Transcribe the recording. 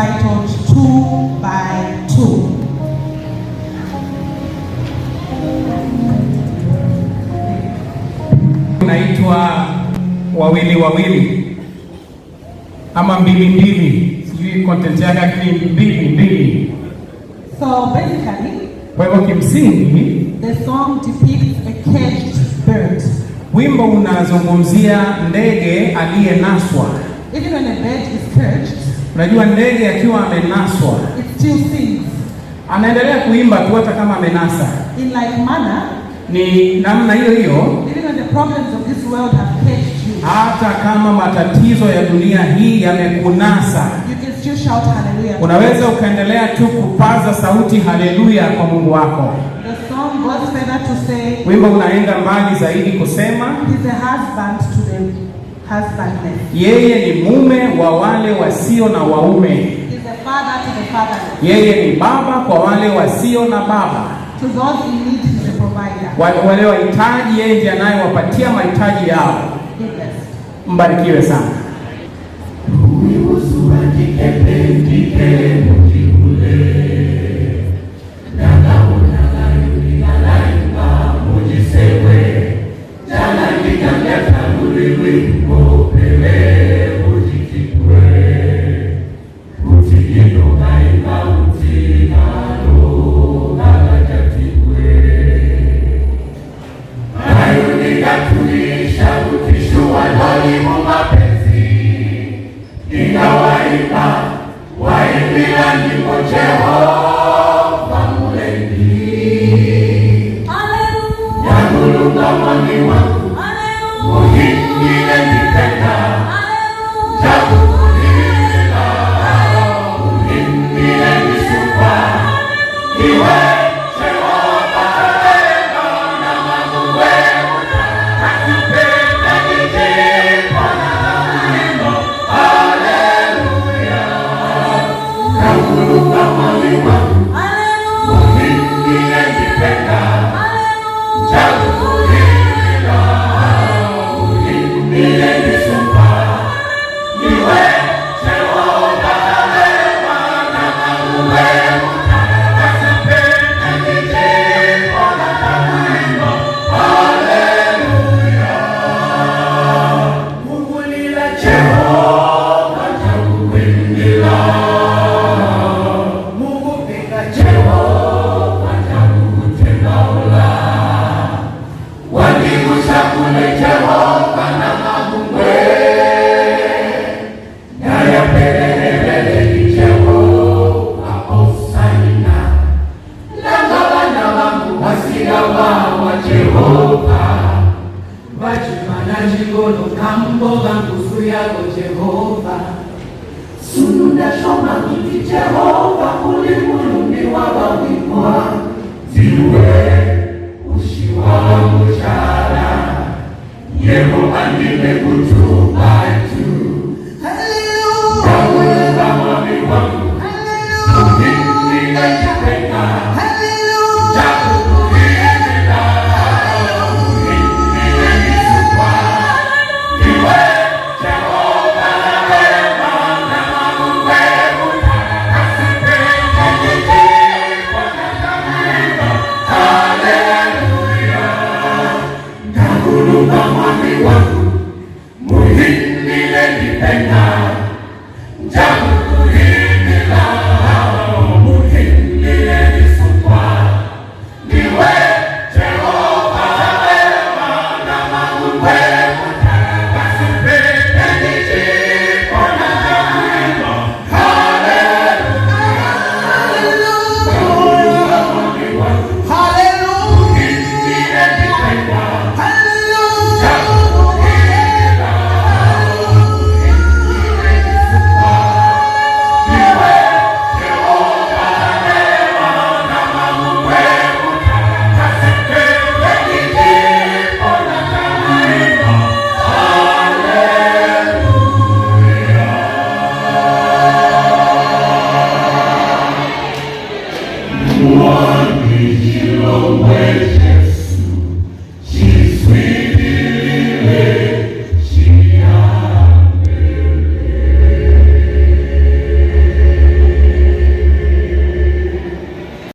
titled 2 by 2. Unaitwa wawili wawili ama mbili mbili, sijui content yake lakini mbili mbili. So basically, kwa hivyo kimsingi the song depicts a caged bird. Wimbo unazungumzia ndege aliyenaswa. Even when a bird is caged, unajua ndege akiwa amenaswa, it still sings. Anaendelea kuimba tu hata kama amenasa. In like manner, ni namna hiyo hiyo, even when the problems of this world have caged you, hata kama matatizo ya dunia hii yamekunasa, you can still shout hallelujah. Unaweza ukaendelea tu kupaza sauti haleluya kwa Mungu wako. The song goes further to say, wimbo unaenda mbali zaidi kusema, he's a husband to the husbandless. Yeye ni mume wa wale wasio na waume. He's a father to the fatherless. Yeye ni baba kwa wale wasio na baba. To those in need, he's a provider. Wale wahitaji, yeye ndiye anayewapatia mahitaji yao. Mbarikiwe sana. Sununda shoma kiti Jehova ulimulumi wabawikwa ziwe ushiwa mchara Yehova ndime kutubatu. Hallelujah, Hallelujah, Hallelujah, Hallelujah, Hallelujah,